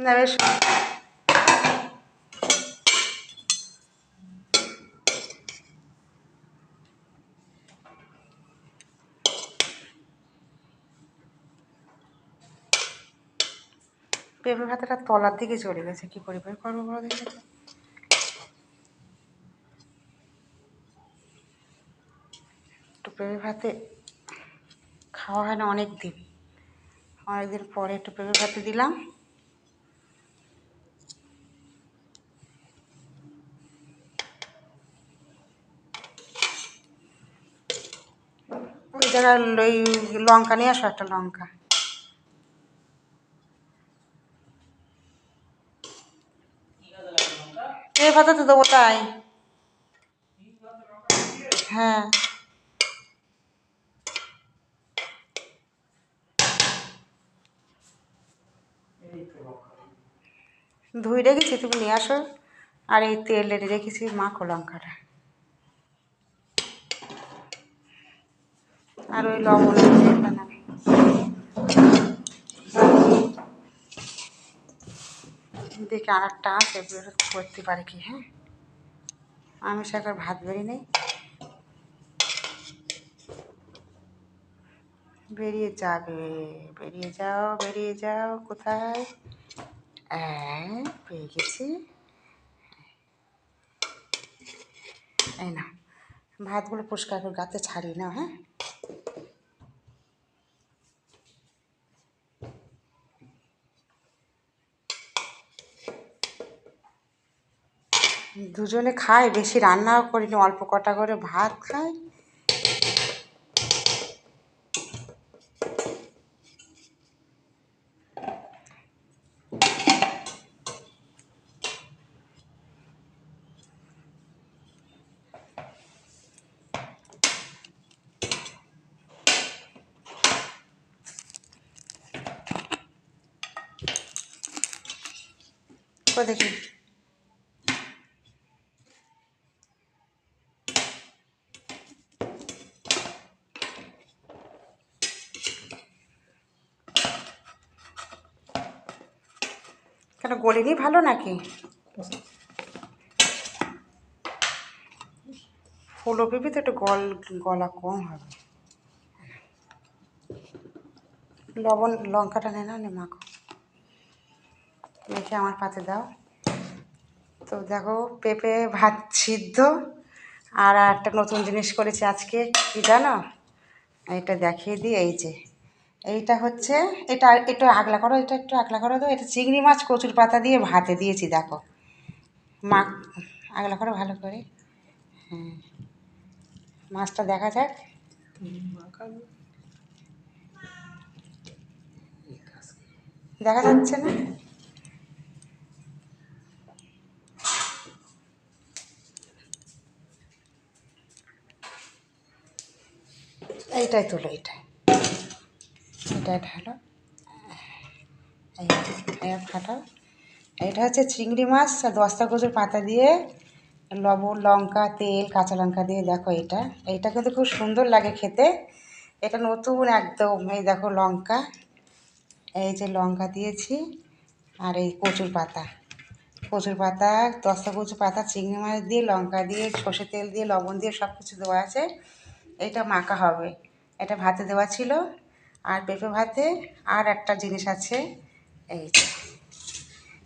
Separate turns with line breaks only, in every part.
না বেশ পেঁপে ভাতাটা তলার দিকে চলে গেছে, কী পরিবার করবো বড় দেখে। একটু পেঁপে ভাতে খাওয়া হয় না অনেক দিন পরে একটু পেঁপে ভাতে দিলাম। ওই জায়গায় ওই লঙ্কা নিয়ে আসো, একটা লঙ্কা। পেঁপে ভাতাতে দেবো তাই। হ্যাঁ, ধুই রেখেছি, তুমি নিয়ে আসো। আর এই তেল রেখেছি, মাখো লঙ্কাটা। আর ওই লবণ দেখে আর একটা আছে, করতে পারে কি। হ্যাঁ, আমি সেখানে ভাত বেরিয়ে নেই, বেরিয়ে যাবে। বেরিয়ে যাও, বেরিয়ে যাও, কোথায়? পেয়ে গেছি। এই না, ভাতগুলো পরিষ্কার করে গাতে ছাড়িয়ে নাও। হ্যাঁ, দুজনে খাই, বেশি রান্নাও করিনি, অল্প কটা করে ভাত খাই। তো দেখি কেন গলিনি ভালো নাকি? ফুলকপি তো একটু গলা কম হবে। লবণ লঙ্কাটা নে না, নে মাখো, মেখে আমার পাতে দাও। তো দেখো, পেঁপে ভাত সিদ্ধ। আর একটা নতুন জিনিস করেছি আজকে, কী জানো? এটা দেখিয়ে দিই। এই যে এইটা হচ্ছে, এটা একটু আগলা করো, এটা একটু আগলা করো। তো এটা চিংড়ি মাছ কচুর পাতা দিয়ে ভাতে দিয়েছি, দেখো। মা, আগলা করো ভালো করে। হ্যাঁ, মাছটা দেখা যাক। দেখা যাচ্ছে না? এইটাই তোলো, এইটাই ঢালো। এই ফাটাও। এটা হচ্ছে চিংড়ি মাছ আর দস্তা কচুর পাতা দিয়ে, লবণ, লঙ্কা, তেল, কাঁচা লঙ্কা দিয়ে, দেখো এটা। এইটা কিন্তু খুব সুন্দর লাগে খেতে। এটা নতুন একদম। এই দেখো লঙ্কা, এই যে লঙ্কা দিয়েছি। আর এই কচুর পাতা, দস্তা কচুর পাতা, চিংড়ি মাছ দিয়ে, লঙ্কা দিয়ে, সর্ষে তেল দিয়ে, লবণ দিয়ে, সব কিছু দেওয়া আছে। এটা মাখা হবে। এটা ভাতে দেওয়া ছিল। আর পেঁপে ভাতে আর একটা জিনিস আছে, এই যে।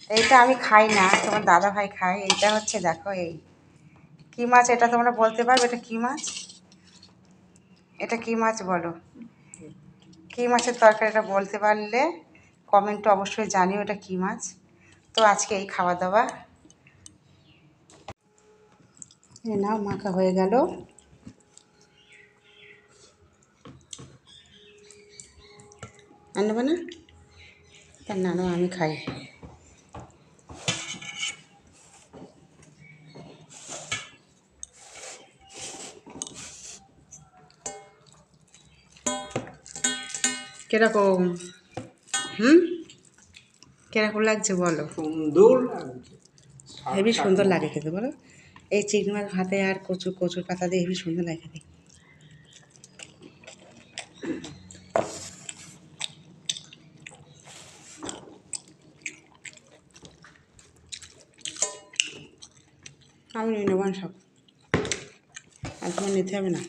এইটা আমি খাই না, তোমার দাদা ভাই খায়। এইটা হচ্ছে, দেখো, এই কী মাছ এটা তোমরা বলতে পারবে? এটা কী মাছ? এটা কী মাছ বলো? কী মাছের তরকারি? এটা বলতে পারলে কমেন্টে অবশ্যই জানিও এটা কী মাছ। তো আজকে এই খাওয়া দাওয়া। এ নাও, মাখা হয়ে গেল। আনবে না? তা না, আমি খাই। কিরকম? কিরকম লাগছে বলো?
সুন্দর লাগছে,
হেবি সুন্দর লাগে খেতে, বলো। এই চিংড়ি মাছ ভাতে আর কচুর পাতা দিয়ে হেবি সুন্দর লাগে খেতে। আমি নিয়ে নেবো সব, আর তোমার নিতে হবে না।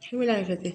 হেবি লাগে খেতে।